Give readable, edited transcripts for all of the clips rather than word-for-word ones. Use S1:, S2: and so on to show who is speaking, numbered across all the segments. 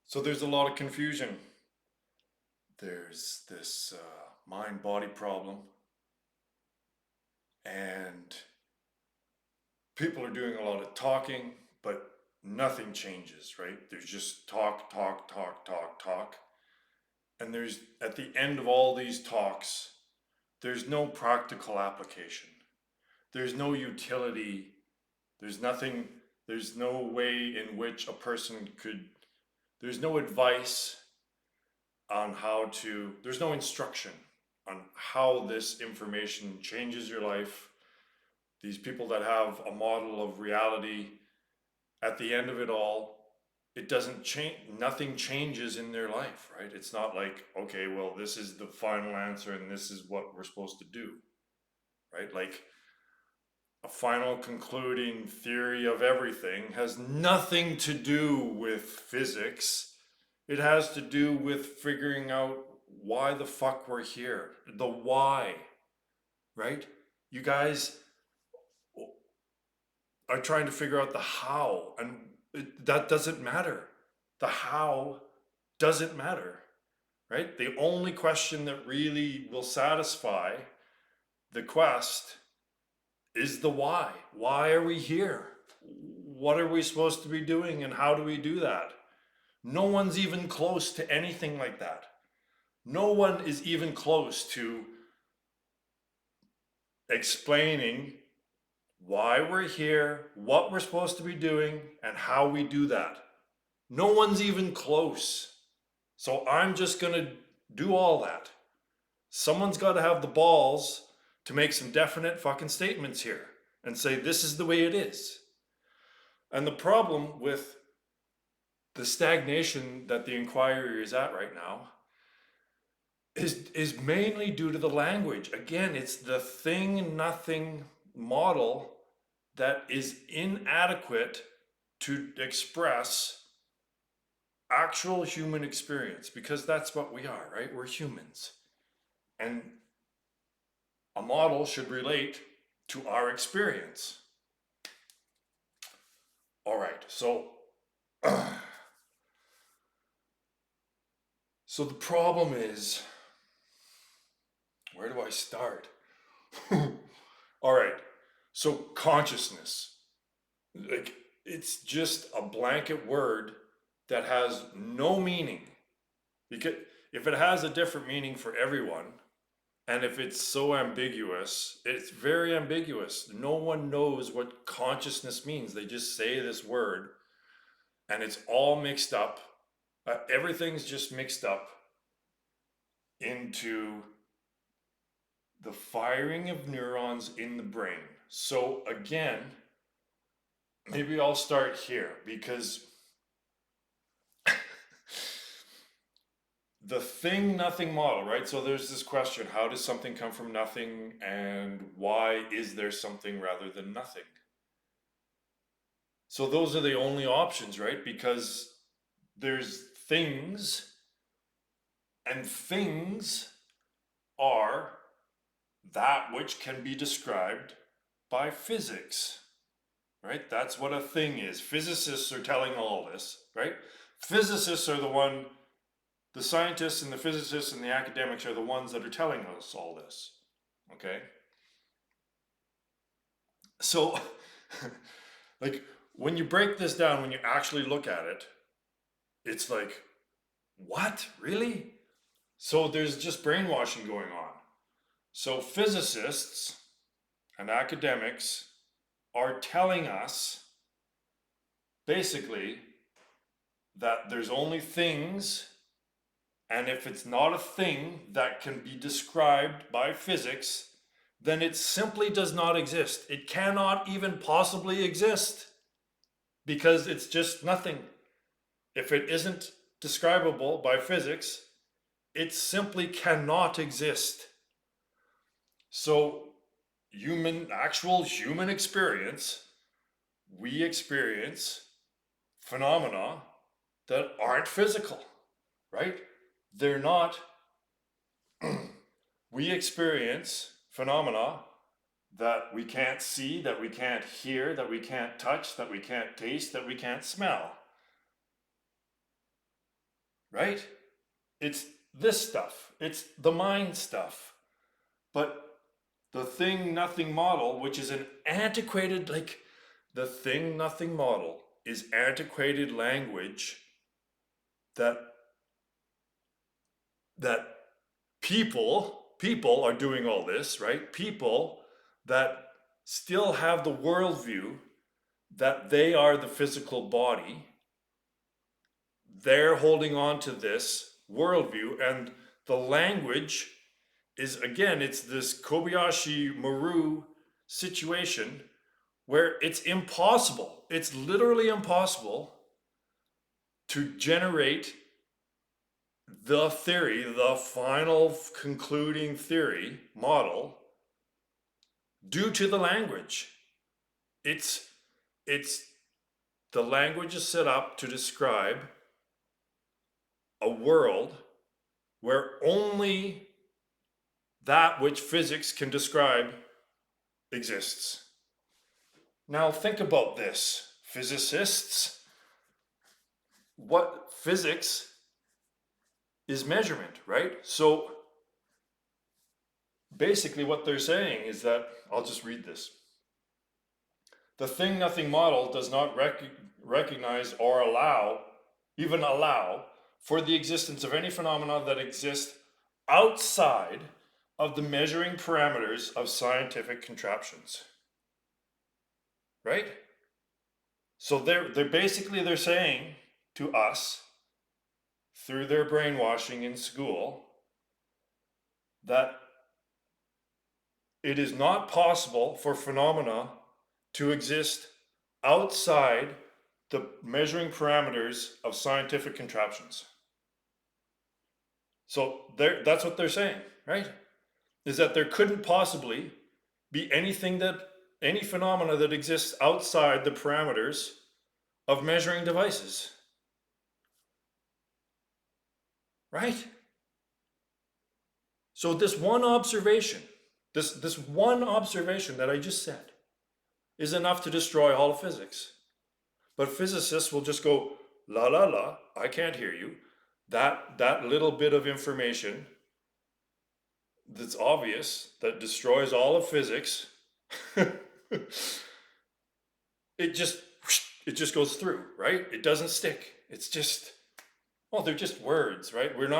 S1: So there's a lot of confusion. There's this mind-body problem, and people are doing a lot of talking, but nothing changes, right? There's just talk, talk, talk, talk, talk. And there's, at the end of all these talks, there's no practical application. There's no utility. There's nothing, there's no way in which a person could, there's no advice on how to, there's no instruction on how this information changes your life. These people that have a model of reality, at the end of it all, it doesn't change, nothing changes in their life, right? It's not like, okay, well, this is the final answer and this is what we're supposed to do, right? Like a final concluding theory of everything has nothing to do with physics. It has to do with figuring out why the fuck we're here, the why, right? You guys are trying to figure out the how, and that doesn't matter. The how doesn't matter, right? The only question that really will satisfy the quest is the why. Why are we here? What are we supposed to be doing, and how do we do that? No one's even close to anything like that. No one is even close to explaining why we're here, what we're supposed to be doing, and how we do that. No one's even close. So I'm just going to do all that. Someone's got to have the balls to make some definite fucking statements here and say, this is the way it is. And the problem with the stagnation that the inquiry is at right now is mainly due to the language. Again, it's the thing nothing model that is inadequate to express actual human experience, because that's what we are, right? We're humans. And a model should relate to our experience. All right, so so the problem is, where do I start? All right, so consciousness, like, it's just a blanket word that has no meaning. Because if it has a different meaning for everyone, and if it's so ambiguous, it's very ambiguous. No one knows what consciousness means. They just say this word, and it's all mixed up. Everything's just mixed up into the firing of neurons in the brain. So again, maybe I'll start here, because the thing nothing model, right? So there's this question, how does something come from nothing, and why is there something rather than nothing? So those are the only options, right? Because there's things, and things are that which can be described by physics, right? That's what a thing is. Physicists are telling all this, right? Physicists are the scientists and the physicists and the academics are the ones that are telling us all this, okay? So, like, when you break this down, when you actually look at it, it's like, what? Really? So there's just brainwashing going on. So physicists and academics are telling us basically that there's only things, and if it's not a thing that can be described by physics, then it simply does not exist. It cannot even possibly exist, because it's just nothing. If it isn't describable by physics, it simply cannot exist. So actual human experience, we experience phenomena that aren't physical, right? They're not, we experience phenomena that we can't see, that we can't hear, that we can't touch, that we can't taste, that we can't smell. right? It's this stuff. It's the mind stuff. But the thing nothing model, which is an antiquated, like the thing nothing model is antiquated language that that people are doing all this, right? People that still have the worldview that they are the physical body, they're holding on to this worldview, and the language is, again, it's this Kobayashi Maru situation where it's impossible, it's literally impossible to generate the theory, the final concluding theory model due to the language. It's the language is set up to describe a world where only that which physics can describe exists. Now think about this, physicists. What physics is measurement, right? So basically what they're saying is that, I'll just read this. The thing nothing model does not recognize or even allow for the existence of any phenomena that exist outside of the measuring parameters of scientific contraptions. Right? So they're saying to us through their brainwashing in school that it is not possible for phenomena to exist outside the measuring parameters of scientific contraptions. So that's what they're saying, right? Is that there couldn't possibly be any phenomena that exists outside the parameters of measuring devices. Right? So this one observation that I just said is enough to destroy all of physics. But physicists will just go, la la la, I can't hear you. That little bit of information that's obvious, that destroys all of physics, it just goes through, right? It doesn't stick. It's just, well, they're just words, right? We're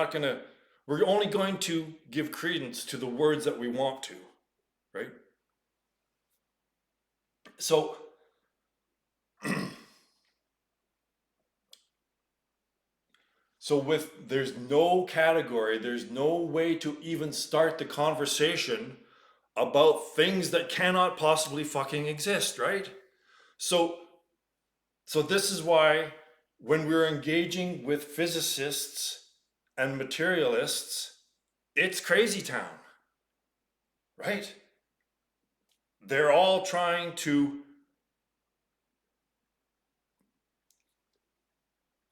S1: only going to give credence to the words that we want to, right? So there's no category, there's no way to even start the conversation about things that cannot possibly fucking exist, right? So this is why when we're engaging with physicists and materialists, it's crazy town, right? They're all trying to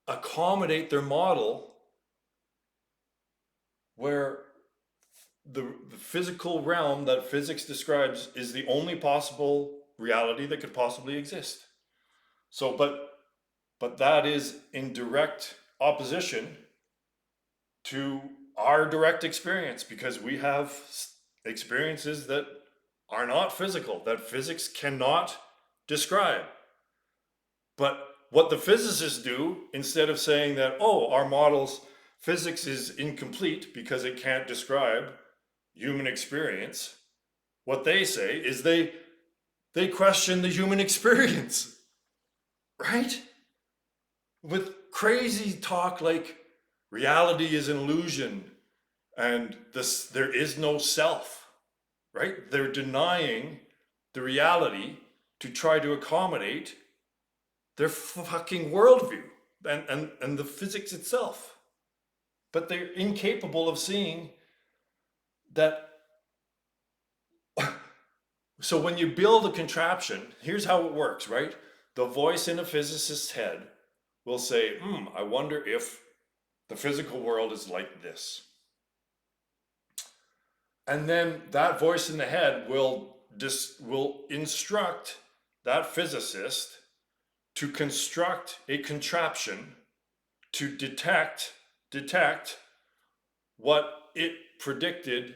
S1: accommodate their model where the physical realm that physics describes is the only possible reality that could possibly exist. So, but that is in direct opposition to our direct experience, because we have experiences that are not physical, that physics cannot describe. But what the physicists do, instead of saying that, oh, our model's physics is incomplete because it can't describe human experience, what they say is they question the human experience, right? With crazy talk like reality is an illusion and there is no self, right? They're denying the reality to try to accommodate their fucking worldview and the physics itself. But they're incapable of seeing that. So when you build a contraption, here's how it works, right? The voice in a physicist's head will say, I wonder if the physical world is like this. And then that voice in the head will instruct that physicist to construct a contraption to detect detect what it predicted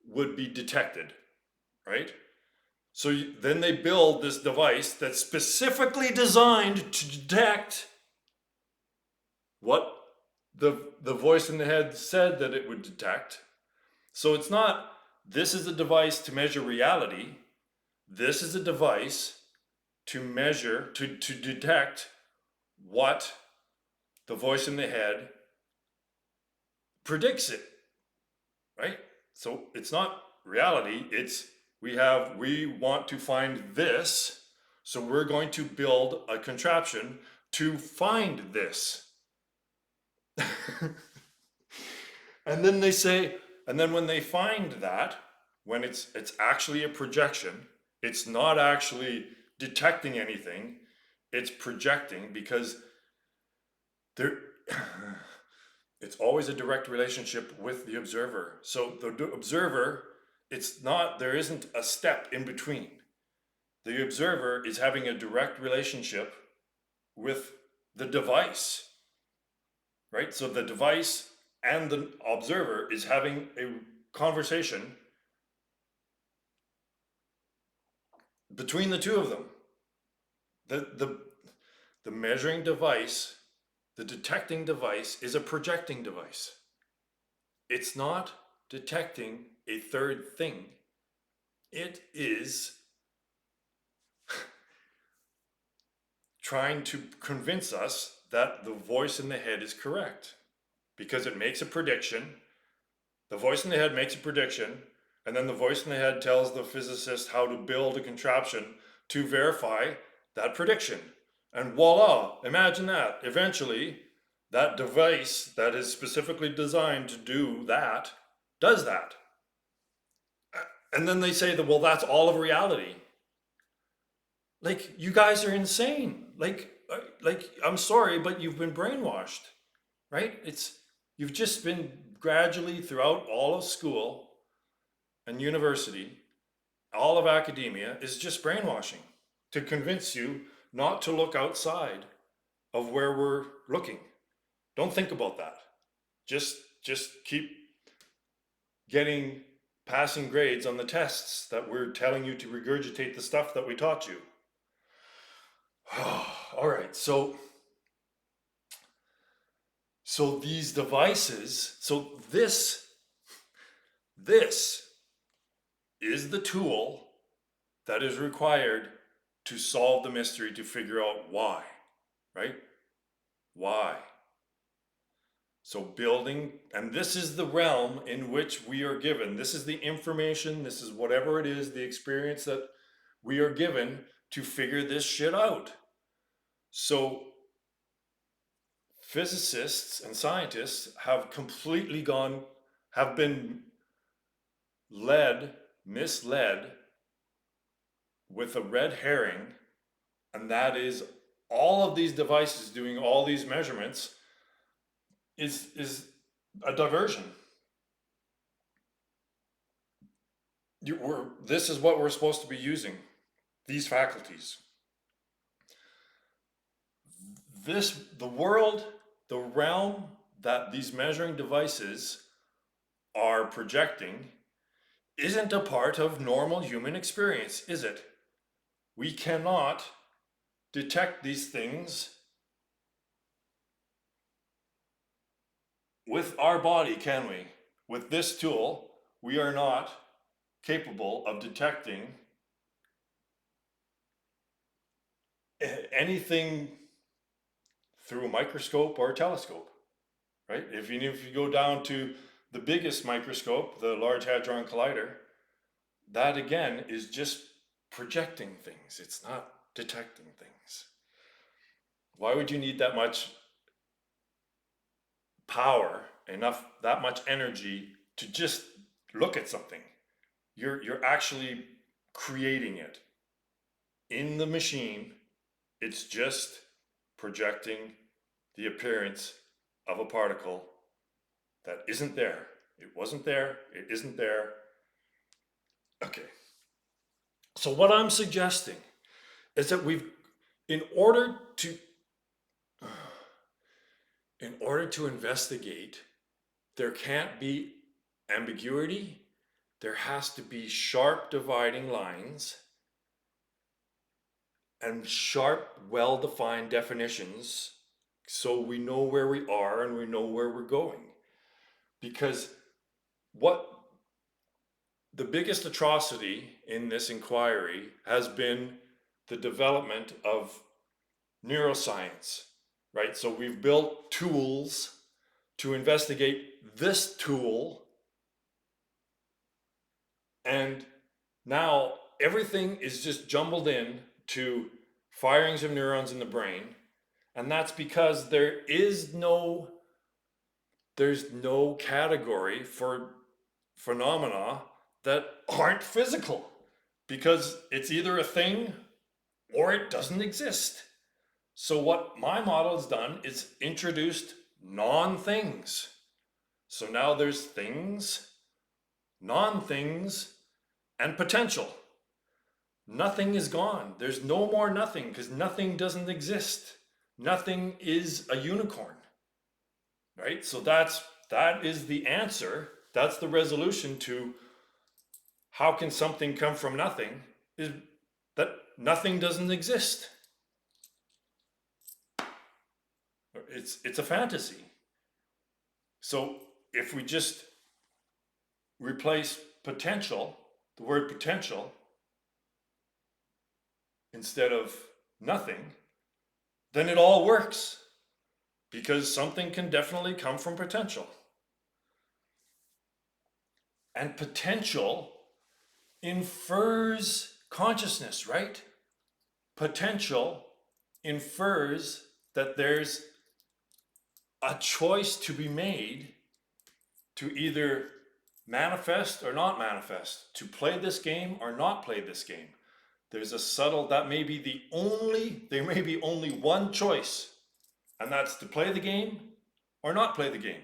S1: would be detected, right? So then they build this device that's specifically designed to detect what the voice in the head said that it would detect. So it's not, this is a device to measure reality. This is a device to measure, to detect what the voice in the head predicts it, right? So it's not reality, it's we want to find this, so we're going to build a contraption to find this. And then they say, and then when they find that, when it's actually a projection, it's not actually detecting anything, it's projecting, because there it's always a direct relationship with the observer. So the observer, it's not, there isn't a step in between. The observer is having a direct relationship with the device, right? So the device and the observer is having a conversation between the two of them. The measuring device, the detecting device, is a projecting device. It's not detecting a third thing. It is trying to convince us that the voice in the head is correct, because it makes a prediction. The voice in the head makes a prediction, and then the voice in the head tells the physicist how to build a contraption to verify that prediction. And voila, imagine that. Eventually, that device that is specifically designed to do that does that. And then they say that, well, that's all of reality. Like, you guys are insane. Like I'm sorry, but you've been brainwashed, right? You've just been gradually throughout all of school and university, all of academia is just brainwashing to convince you not to look outside of where we're looking. Don't think about that. Just keep getting passing grades on the tests that we're telling you to regurgitate the stuff that we taught you. All right, so these devices, so this is the tool that is required to solve the mystery, to figure out why, right? Why? So building, and this is the realm in which we are given. This is the information, this is whatever it is, the experience that we are given to figure this shit out. So physicists and scientists have been misled with a red herring, and that is all of these devices doing all these measurements is a diversion. This is what we're supposed to be using, these faculties. The world, the realm that these measuring devices are projecting isn't a part of normal human experience, is it? We cannot detect these things with our body, can we? With this tool, we are not capable of detecting anything through a microscope or a telescope, right? If you go down to the biggest microscope, the Large Hadron Collider, that again is just projecting things. It's not detecting things. Why would you need that much power, that much energy to just look at something? You're actually creating it. In the machine, it's just projecting the appearance of a particle that isn't there. It wasn't there, it isn't there. Okay. So what I'm suggesting is that in order to in order to investigate, there can't be ambiguity. There has to be sharp dividing lines and sharp, well-defined definitions so we know where we are and we know where we're going. Because what the biggest atrocity in this inquiry has been the development of neuroscience, right? So we've built tools to investigate this tool, and now everything is just jumbled in to firings of neurons in the brain, and that's because there's no category for phenomena that aren't physical, because it's either a thing or it doesn't exist. So what my model has done is introduced non-things. So now there's things, non-things, and potential. Nothing is gone. There's no more nothing, because nothing doesn't exist. Nothing is a unicorn, right? So that is the answer. That's the resolution to how can something come from nothing, is that nothing doesn't exist. It's a fantasy. So if we just replace potential, the word potential, instead of nothing, then it all works, because something can definitely come from potential. And potential infers consciousness, right? Potential infers that there's a choice to be made to either manifest or not manifest, to play this game or not play this game. There's a subtle, there may be only one choice, and that's to play the game or not play the game.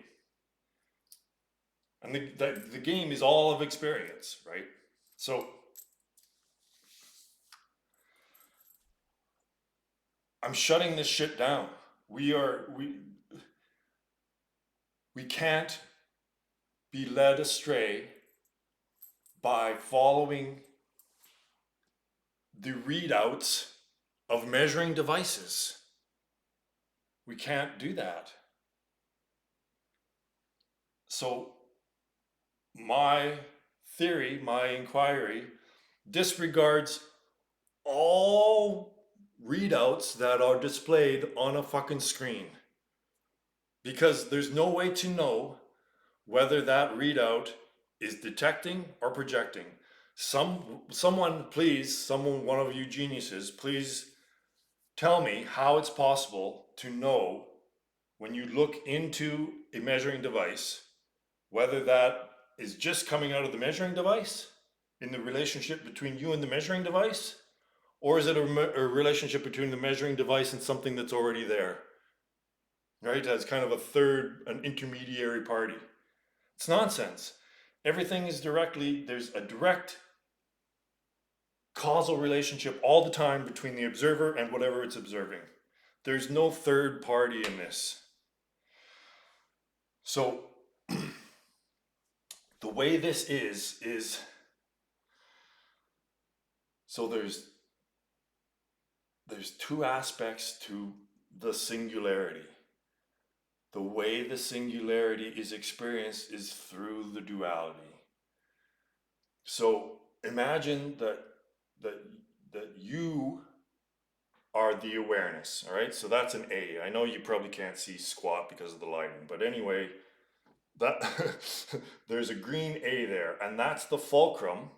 S1: And the game is all of experience, right? So I'm shutting this shit down. We can't be led astray by following the readouts of measuring devices. We can't do that. So my theory, my inquiry, disregards all readouts that are displayed on a fucking screen, because there's no way to know whether that readout is detecting or projecting. One of you geniuses, please tell me how it's possible to know, when you look into a measuring device, whether that is just coming out of the measuring device in the relationship between you and the measuring device, or is it a relationship between the measuring device and something that's already there, right? As kind of an intermediary party. It's nonsense. Everything is there's a direct causal relationship all the time between the observer and whatever it's observing. There's no third party in this. So the way this is, so there's two aspects to the singularity. The way the singularity is experienced is through the duality. So imagine that you are the awareness, all right? So that's an A. I know you probably can't see squat because of the lighting, but anyway, that there's a green A there, and that's the fulcrum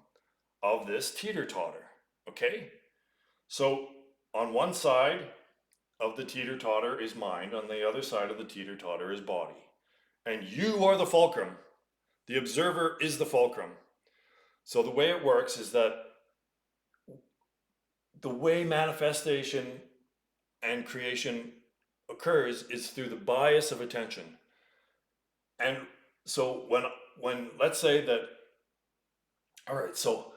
S1: of this teeter-totter, okay? So on one side of the teeter-totter is mind, on the other side of the teeter-totter is body. And you are the fulcrum. The observer is the fulcrum. So the way it works is that the way manifestation and creation occurs is through the bias of attention. And so when let's say that, all right, so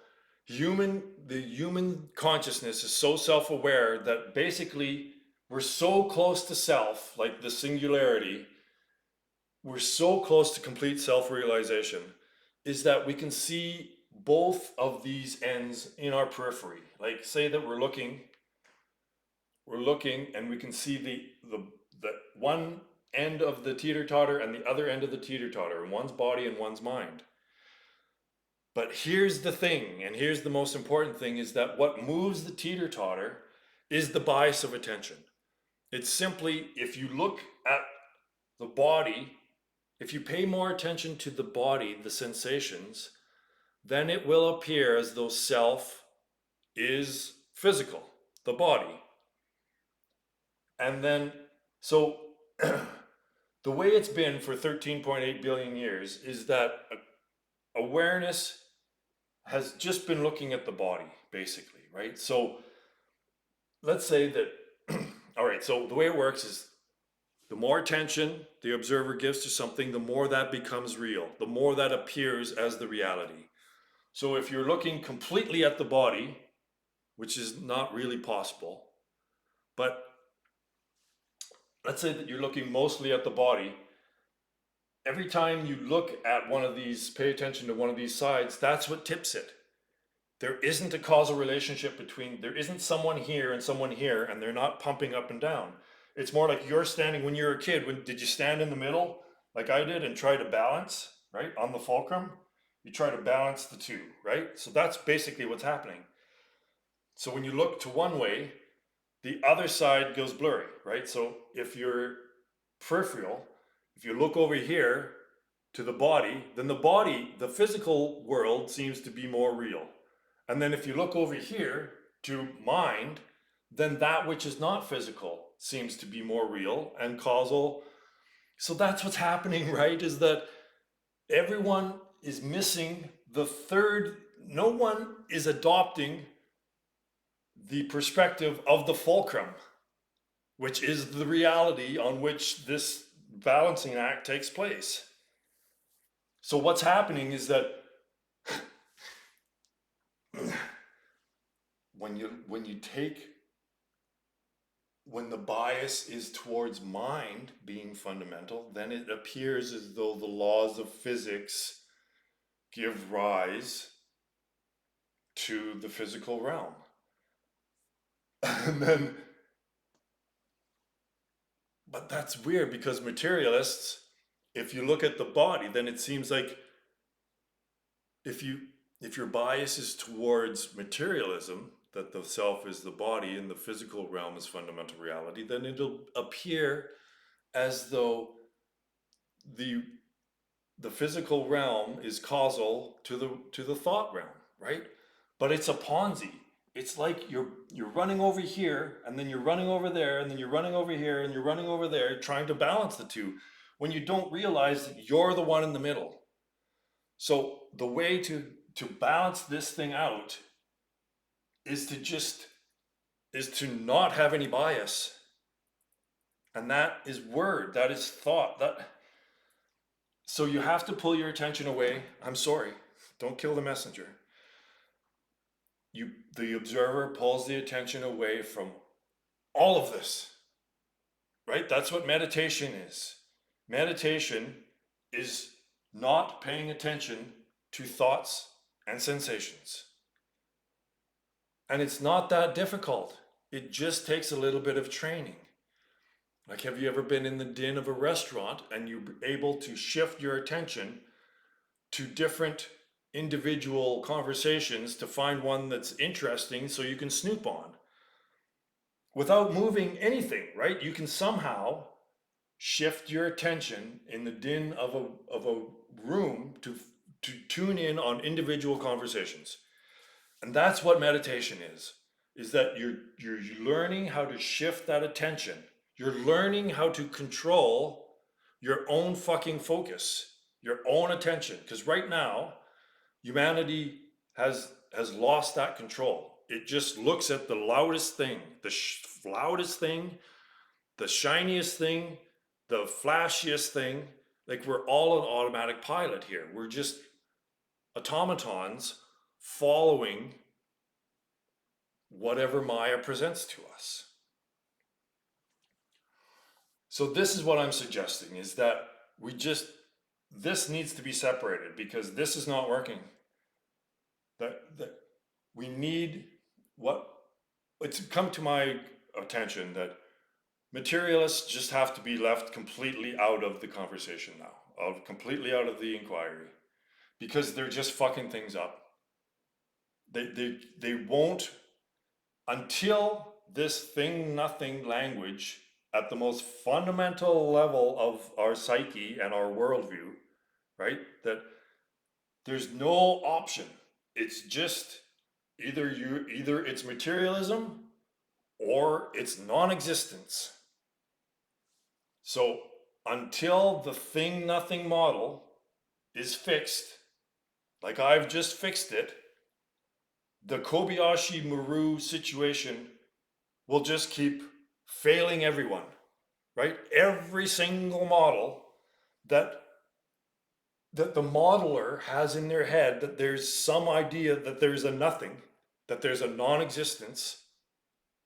S1: the human consciousness is so self-aware that basically we're so close to self, like the singularity, we're so close to complete self-realization, is that we can see both of these ends in our periphery. Like say that we're looking and we can see the one end of the teeter-totter and the other end of the teeter-totter in one's body and one's mind. But here's the thing, and here's the most important thing, is that what moves the teeter-totter is the bias of attention. It's simply, if you look at the body, if you pay more attention to the body, the sensations, then it will appear as though self is physical, the body. And then, so the way it's been for 13.8 billion years is that awareness has just been looking at the body, basically, right? So let's say that, all right, so the way it works is the more attention the observer gives to something, the more that becomes real, the more that appears as the reality. So if you're looking completely at the body, which is not really possible, but let's say that you're looking mostly at the body, every time you look at one of these, pay attention to one of these sides, that's what tips it. There isn't a causal relationship between, there isn't someone here and they're not pumping up and down. It's more like you're standing, when you're a kid, did you stand in the middle like I did and try to balance, right, on the fulcrum? You try to balance the two, right? So that's basically what's happening. So when you look to one way, the other side goes blurry, right? So if you're peripheral, if you look over here to the body, then the body, the physical world seems to be more real. And then if you look over here to mind, then that which is not physical seems to be more real and causal. So that's what's happening, right? Is that everyone is missing the third, no one is adopting the perspective of the fulcrum, which is the reality on which this balancing act takes place. So what's happening is that when the bias is towards mind being fundamental, then it appears as though the laws of physics give rise to the physical realm. And then, but that's weird because materialists, if you look at the body, then it seems like if your bias is towards materialism, that the self is the body and the physical realm is fundamental reality, then it'll appear as though the physical realm is causal to the thought realm, right? But it's a Ponzi. It's like you're running over here, and then you're running over there, and then you're running over here, and you're running over there, trying to balance the two, when you don't realize that you're the one in the middle. So the way to balance this thing out is to not have any bias. And that is word, that is thought. So you have to pull your attention away. I'm sorry, don't kill the messenger. The observer pulls the attention away from all of this, right? That's what meditation is. Meditation is not paying attention to thoughts and sensations. And it's not that difficult. It just takes a little bit of training. Like, have you ever been in the din of a restaurant and you're able to shift your attention to different individual conversations to find one that's interesting so you can snoop on without moving anything, right? You can somehow shift your attention in the din of a room to tune in on individual conversations. And that's what meditation is that you're learning how to shift that attention. You're learning how to control your own fucking focus, your own attention. Because right now, humanity has lost that control. It just looks at the loudest thing, loudest thing, the shiniest thing, the flashiest thing. Like, we're all an automatic pilot here. We're just automatons following whatever Maya presents to us. So this is what I'm suggesting, is that this needs to be separated because this is not working. That we need what it's come to my attention that materialists just have to be left completely out of the conversation now, completely out of the inquiry, because they're just fucking things up. They won't, until this thing nothing language at the most fundamental level of our psyche and our worldview, right? That there's no option. It's just either it's materialism or it's non-existence. So until the thing nothing model is fixed, like I've just fixed it, the Kobayashi Maru situation will just keep failing everyone, right? Every single model that the modeler has in their head, that there's some idea that there's a nothing, that there's a non-existence,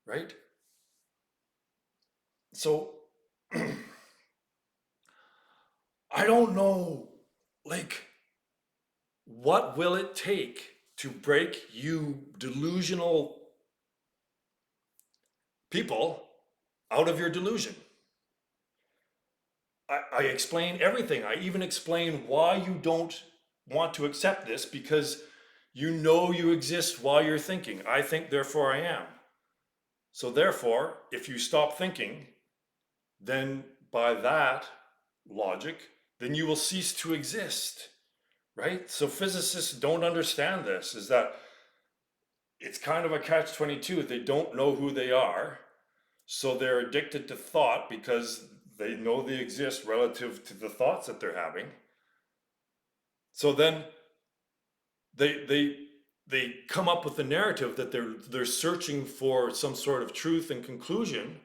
S1: right? So I don't know, like, what will it take to break you delusional people out of your delusion? I explain everything. I even explain why you don't want to accept this, because you know you exist while you're thinking. I think, therefore I am. So therefore, if you stop thinking, then by that logic, then you will cease to exist, right? So physicists don't understand this, is that it's kind of a catch-22. They don't know who they are, so they're addicted to thought because they know they exist relative to the thoughts that they're having. So then they come up with the narrative that they're searching for some sort of truth and conclusion,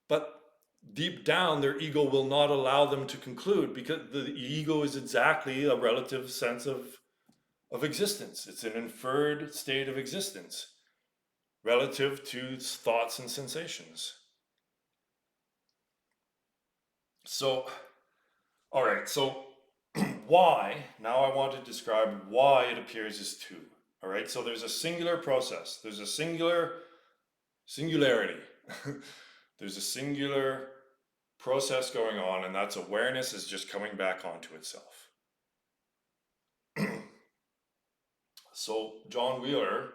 S1: but deep down their ego will not allow them to conclude, because the ego is exactly a relative sense of existence. It's an inferred state of existence relative to thoughts and sensations. So, all right, so why, now I want to describe why it appears as two. All right, so there's a singular process, there's a singularity. There's a singular process going on, and that's awareness is just coming back onto itself. So John Wheeler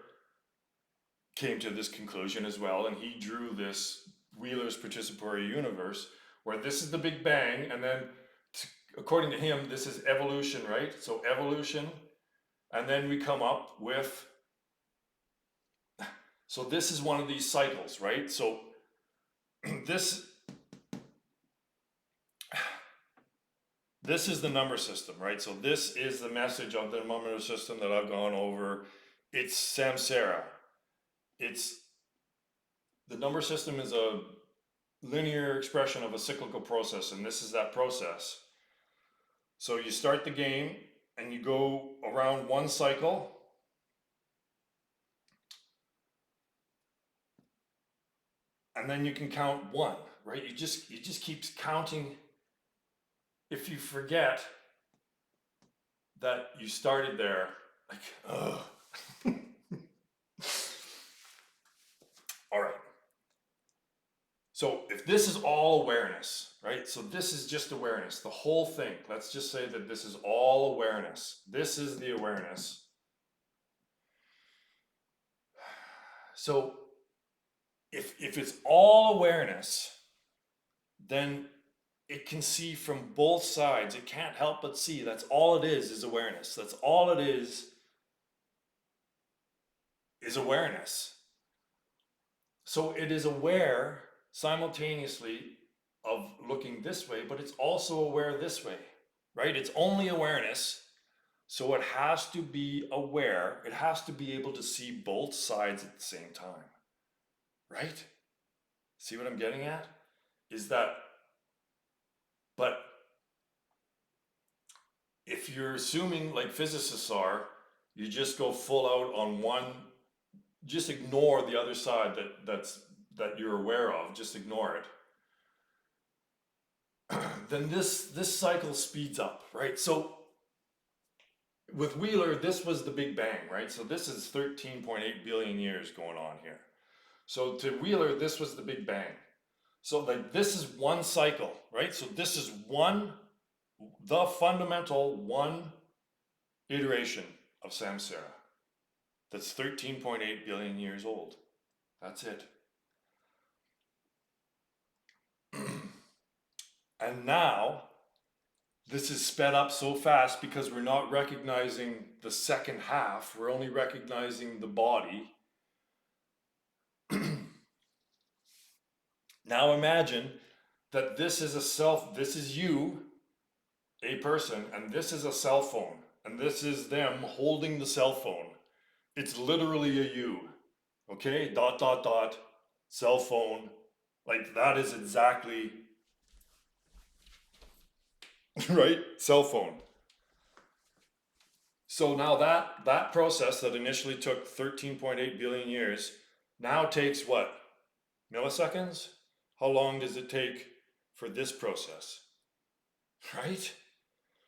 S1: came to this conclusion as well, and he drew this Wheeler's participatory universe where this is the Big Bang, and then according to him, this is evolution, right? So evolution, and then we come up with, so this is one of these cycles, right? So this is the number system, right? So this is the message of the number system that I've gone over. It's samsara. It's, the number system is a linear expression of a cyclical process, and this is that process. So you start the game and you go around one cycle, and then you can count one, right? You just keep counting. If you forget that you started there, like, ugh. All right. So if this is all awareness, right? So this is just awareness, the whole thing. Let's just say that this is all awareness. This is the awareness. So if it's all awareness, then it can see from both sides. It can't help but see. That's all it is awareness. That's all it is awareness. So it is aware simultaneously of looking this way, but it's also aware this way, right? It's only awareness. So it has to be aware. It has to be able to see both sides at the same time, right? See what I'm getting at? Is that, but if you're assuming, like physicists are, you just go full out on one, just ignore the other side that you're aware of, just ignore it. then this cycle speeds up, right? So with Wheeler, this was the Big Bang, right? So this is 13.8 billion years going on here. So to Wheeler, this was the Big Bang. So like this is one cycle, right? So this is the fundamental one iteration of samsara. That's 13.8 billion years old. That's it. And now this is sped up so fast because we're not recognizing the second half. We're only recognizing the body. Now imagine that this is you, a person, and this is a cell phone, and this is them holding the cell phone. It's literally a you, okay? ... cell phone. Like that is exactly, right? Cell phone. So now that process that initially took 13.8 billion years now takes what? Milliseconds? How long does it take for this process? Right?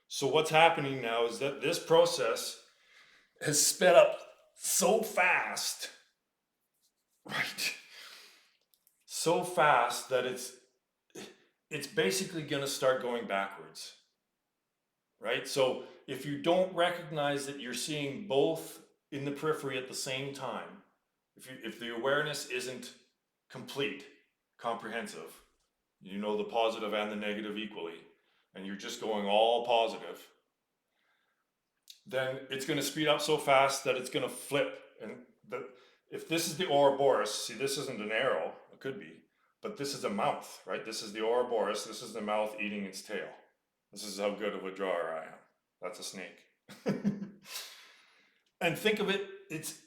S1: So what's happening now is that this process has sped up so fast, right? So fast that it's basically going to start going backwards, right? So if you don't recognize that you're seeing both in the periphery at the same time, if the awareness isn't complete, comprehensive, you know the positive and the negative equally, and you're just going all positive, then it's going to speed up so fast that it's going to flip. And if this is the Ouroboros, see, this isn't an arrow, it could be, but this is a mouth, right? This is the Ouroboros, this is the mouth eating its tail. This is how good of a drawer I am. That's a snake. And think of it, it's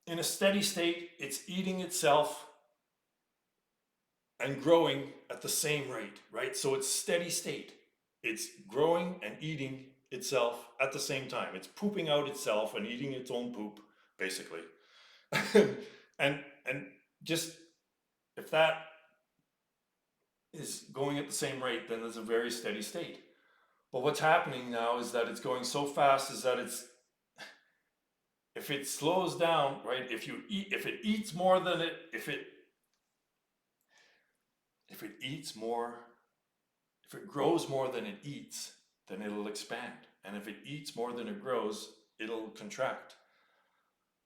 S1: in a steady state, it's eating itself and growing at the same rate, right? So it's steady state. It's growing and eating itself at the same time. It's pooping out itself and eating its own poop, basically. and just if that is going at the same rate, then it's a very steady state. But what's happening now is that it's going so fast is that if it slows down, right? If it eats more than if it grows more than it eats, then it'll expand. And if it eats more than it grows, it'll contract.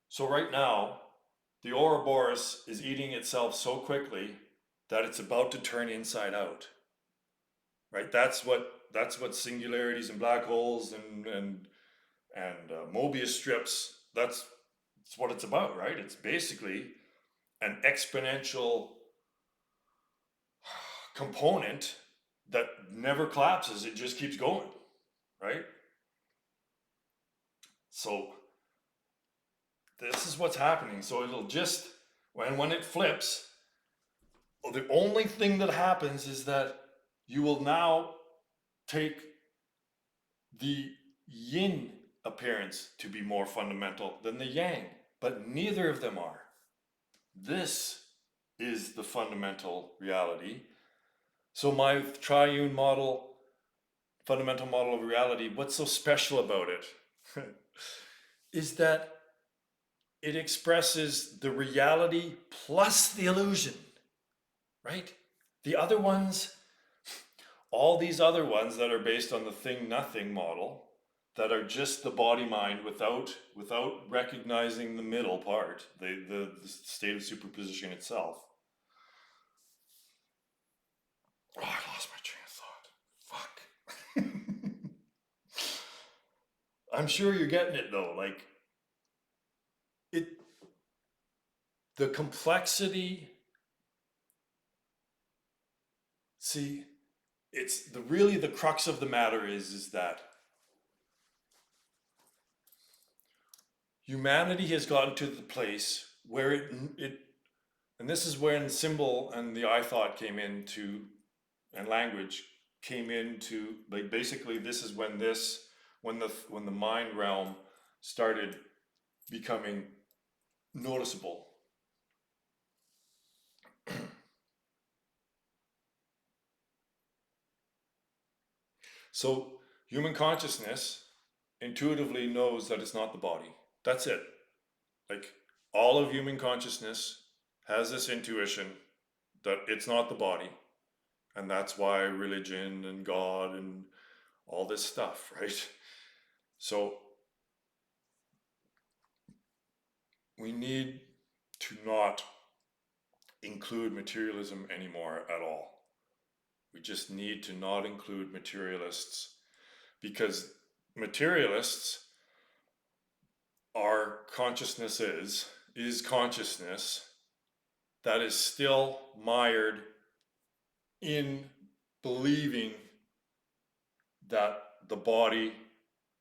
S1: So right now, the Ouroboros is eating itself so quickly that it's about to turn inside out. Right? That's what singularities and black holes and Mobius strips, that's what it's about, right? It's basically an exponential component that never collapses, it just keeps going, right? So this is what's happening. So it'll just, when it flips, the only thing that happens is that you will now take the yin appearance to be more fundamental than the yang, but neither of them are. This is the fundamental reality. So my triune model, fundamental model of reality, what's so special about it is that it expresses the reality plus the illusion, right? The other ones, all these other ones that are based on the thing nothing model, that are just the body mind without recognizing the middle part, the state of superposition itself. Oh, I lost my train of thought. Fuck. I'm sure you're getting it though. Like the complexity. See, it's really the crux of the matter is that humanity has gotten to the place where it and this is when symbol and the I thought came into, and language came into, like basically this is when the mind realm started becoming noticeable. So human consciousness intuitively knows that it's not the body. That's it. Like all of human consciousness has this intuition that it's not the body. And that's why religion and God and all this stuff, right? So we need to not include materialism anymore at all. We just need to not include materialists, because materialists are consciousness is consciousness that is still mired in believing that the body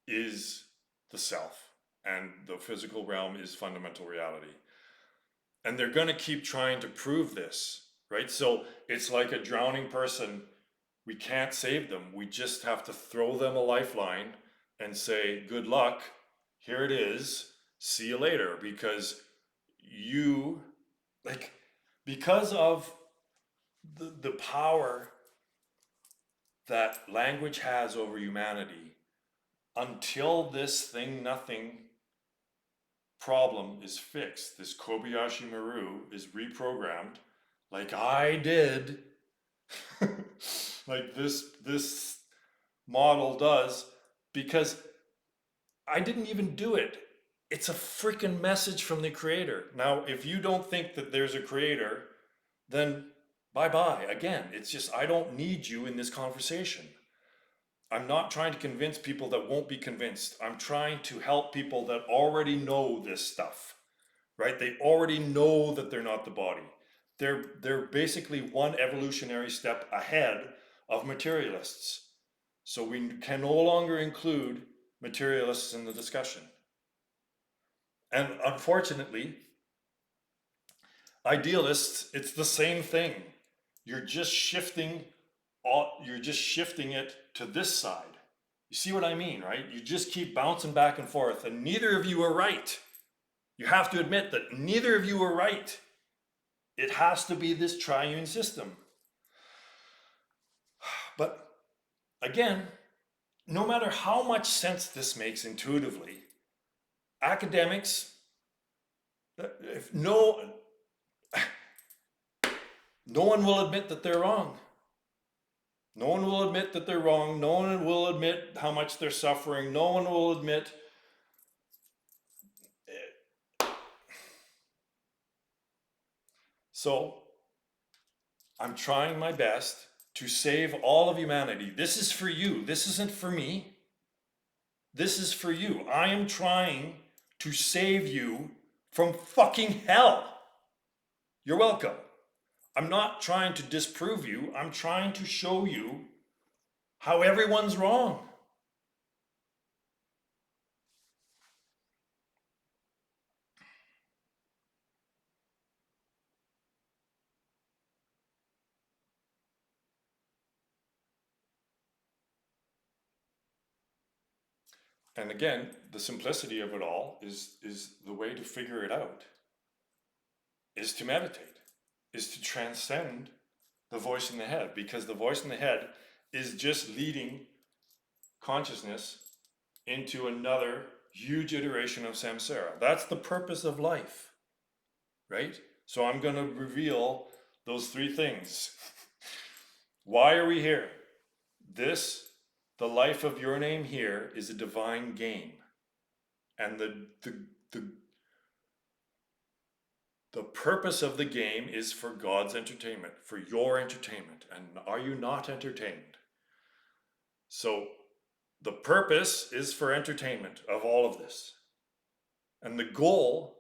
S1: is the self and the physical realm is fundamental reality. And they're going to keep trying to prove this, right? So it's like a drowning person. We can't save them. We just have to throw them a lifeline and say, good luck. Here it is. See you later. Because you, like, because of the power that language has over humanity, until this thing nothing problem is fixed, this Kobayashi Maru is reprogrammed, like I did, like this model does, because I didn't even do it. It's a freaking message from the creator. Now, if you don't think that there's a creator, then bye bye. Again, it's just I don't need you in this conversation. I'm not trying to convince people that won't be convinced. I'm trying to help people that already know this stuff, right? They already know that they're not the body. They're basically one evolutionary step ahead of materialists. So we can no longer include materialists in the discussion. And unfortunately, idealists, it's the same thing. You're just shifting it to this side. You see what I mean, right? You just keep bouncing back and forth, and neither of you are right. You have to admit that neither of you are right. It has to be this triune system. But again, no matter how much sense this makes intuitively, academics, if no one will admit that they're wrong. No one will admit that they're wrong. No one will admit how much they're suffering. No one will admit. So I'm trying my best to save all of humanity. This is for you. This isn't for me. This is for you. I am trying to save you from fucking hell. You're welcome. I'm not trying to disprove you. I'm trying to show you how everyone's wrong. And again, the simplicity of it all is the way to figure it out is to meditate, is to transcend the voice in the head, because the voice in the head is just leading consciousness into another huge iteration of samsara. That's the purpose of life, right? So I'm going to reveal those three things. Why are we here? The life of your name here is a divine game. And the purpose of the game is for God's entertainment, for your entertainment. And are you not entertained? So the purpose is for entertainment of all of this. And the goal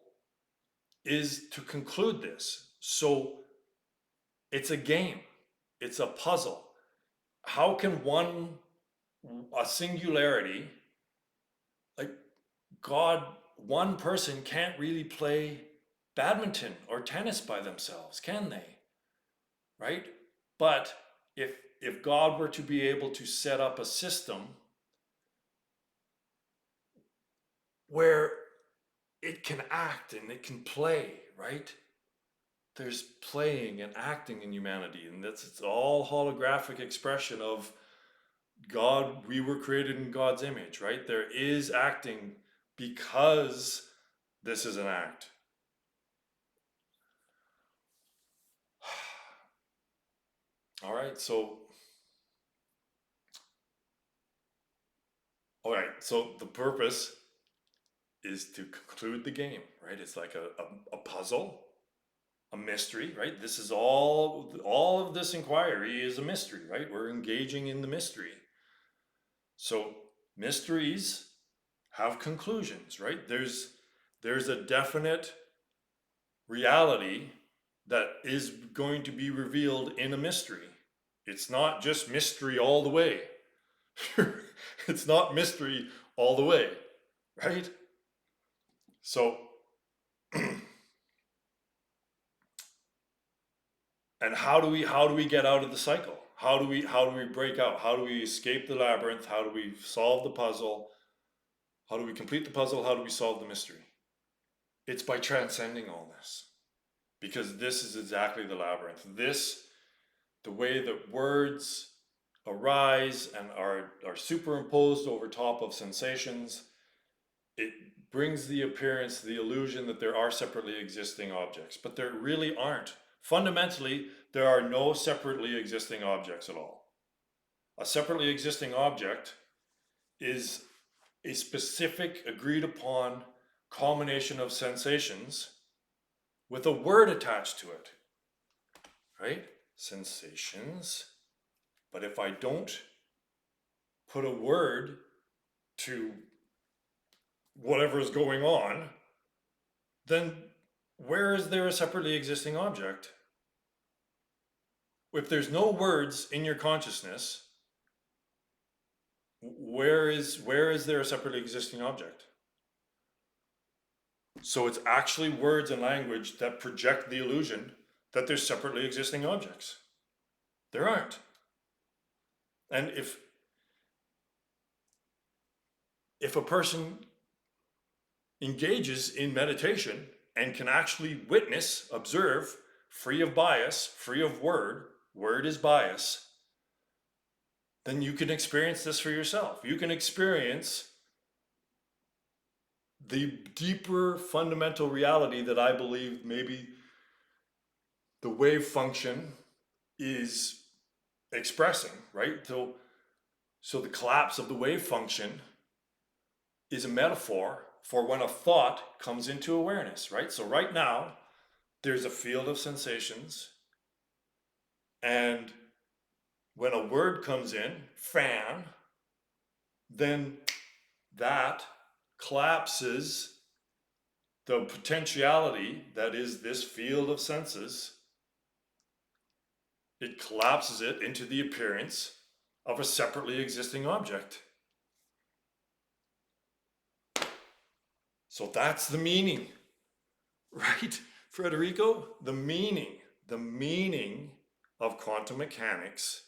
S1: is to conclude this. So it's a game. It's a puzzle. How can a singularity, like God, one person can't really play badminton or tennis by themselves, can they? Right? But if God were to be able to set up a system where it can act and it can play, right? There's playing and acting in humanity, and it's all holographic expression of we were created in God's image, right? There is acting because this is an act. All right, so the purpose is to conclude the game, right? It's like a puzzle, a mystery, right? This is all of this inquiry is a mystery, right? We're engaging in the mystery. So mysteries have conclusions, right? There's a definite reality that is going to be revealed in a mystery. It's not just mystery all the way. It's not mystery all the way, right? So, and how do we get out of the cycle? How do we break out? How do we escape the labyrinth? How do we solve the puzzle? How do we complete the puzzle? How do we solve the mystery? It's by transcending all this. Because this is exactly the labyrinth. The way that words arise and are superimposed over top of sensations, it brings the appearance, the illusion that there are separately existing objects, but there really aren't. Fundamentally, there are no separately existing objects at all. A separately existing object is a specific agreed upon combination of sensations with a word attached to it, right? Sensations. But if I don't put a word to whatever is going on, then where is there a separately existing object? If there's no words in your consciousness, where is there a separately existing object? So it's actually words and language that project the illusion that there's separately existing objects. There aren't. And if a person engages in meditation and can actually witness, observe, free of bias, free of word is bias, then you can experience this for yourself. You can experience the deeper fundamental reality that I believe maybe the wave function is expressing, right? So the collapse of the wave function is a metaphor for when a thought comes into awareness, right? So right now, there's a field of sensations, and when a word comes in, fan, then that collapses the potentiality that is this field of senses. It collapses it into the appearance of a separately existing object. So that's the meaning, right, Federico? The meaning of quantum mechanics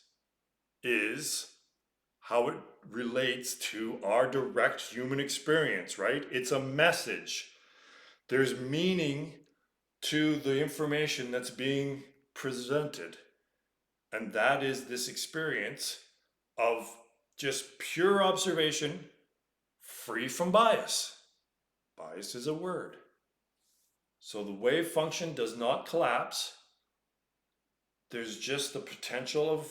S1: is how it relates to our direct human experience, right? It's a message. There's meaning to the information that's being presented. And that is this experience of just pure observation, free from bias. Bias is a word. So the wave function does not collapse. There's just the potential of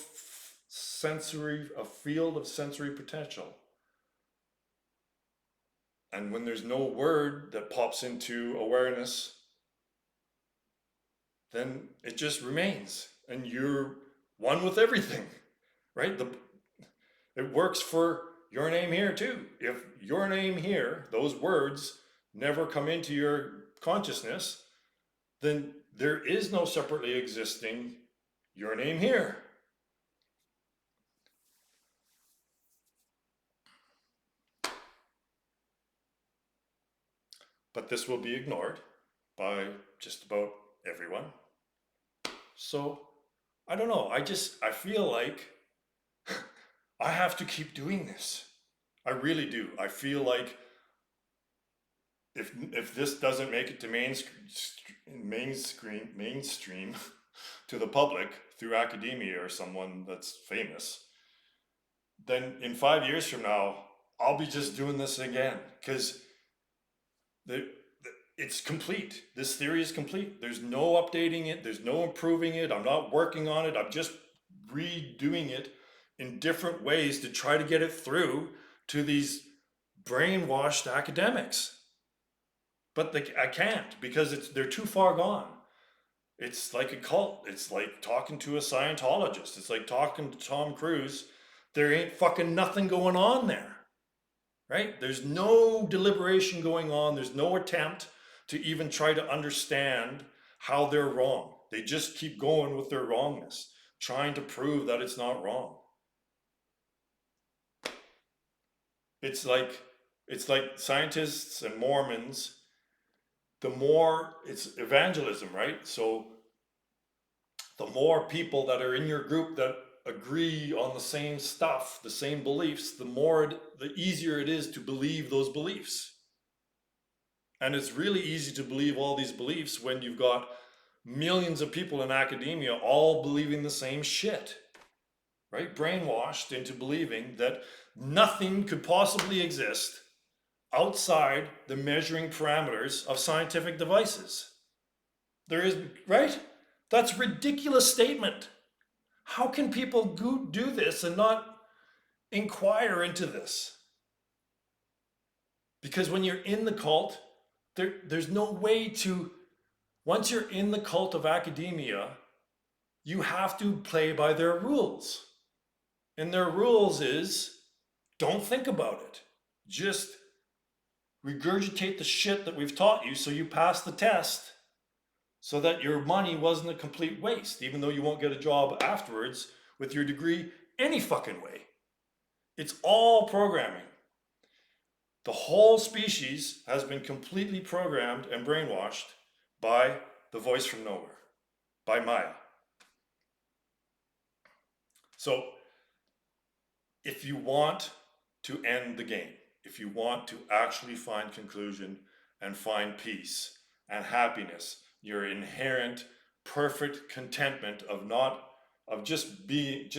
S1: a field of sensory potential. And when there's no word that pops into awareness, then it just remains. And you're one with everything, right? It works for your name here too. If your name here, those words never come into your consciousness, then there is no separately existing your name here. But this will be ignored by just about everyone. So I don't know. I feel like I have to keep doing this. I really do. I feel like if this doesn't make it to mainstream to the public through academia or someone that's famous, then in 5 years from now, I'll be just doing this again because it's complete. This theory is complete. There's no updating it. There's no improving it. I'm not working on it. I'm just redoing it in different ways to try to get it through to these brainwashed academics. But I can't because they're too far gone. It's like a cult. It's like talking to a Scientologist. It's like talking to Tom Cruise. There ain't fucking nothing going on there. Right? There's no deliberation going on. There's no attempt to even try to understand how they're wrong. They just keep going with their wrongness, trying to prove that it's not wrong. It's like scientists and Mormons. The more it's evangelism, right? So the more people that are in your group that agree on the same stuff, the same beliefs, the easier it is to believe those beliefs. And it's really easy to believe all these beliefs when you've got millions of people in academia all believing the same shit, right? Brainwashed into believing that nothing could possibly exist outside the measuring parameters of scientific devices. There is, right? That's a ridiculous statement. How can people do this and not inquire into this? Because when you're in the cult, there's no way to, once you're in the cult of academia, you have to play by their rules. And their rules is, don't think about it. Just regurgitate the shit that we've taught you so you pass the test, so that your money wasn't a complete waste, even though you won't get a job afterwards with your degree any fucking way. It's all programming. The whole species has been completely programmed and brainwashed by the voice from nowhere, by Maya. So if you want to end the game, if you want to actually find conclusion and find peace and happiness, your inherent perfect contentment of just being,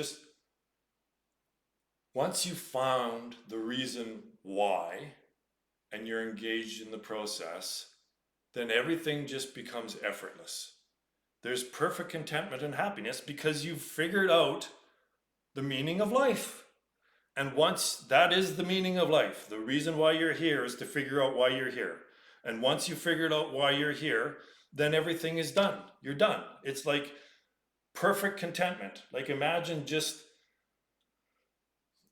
S1: once you've found the reason why and you're engaged in the process, then everything just becomes effortless. There's perfect contentment and happiness because you've figured out the meaning of life. And once that is the meaning of life, the reason why you're here is to figure out why you're here. And once you figured out why you're here, then everything is done. You're done. It's like perfect contentment. Like imagine just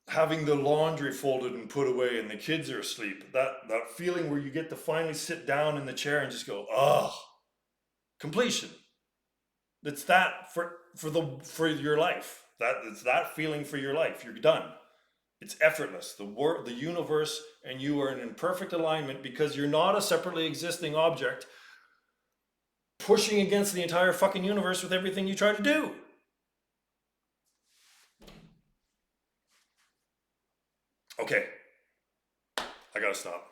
S1: having the laundry folded and put away and the kids are asleep. That feeling where you get to finally sit down in the chair and just go, oh, completion. It's that for your life. It's that feeling for your life. You're done. It's effortless. The universe and you are in perfect alignment because you're not a separately existing object pushing against the entire fucking universe with everything you try to do. Okay, I gotta stop.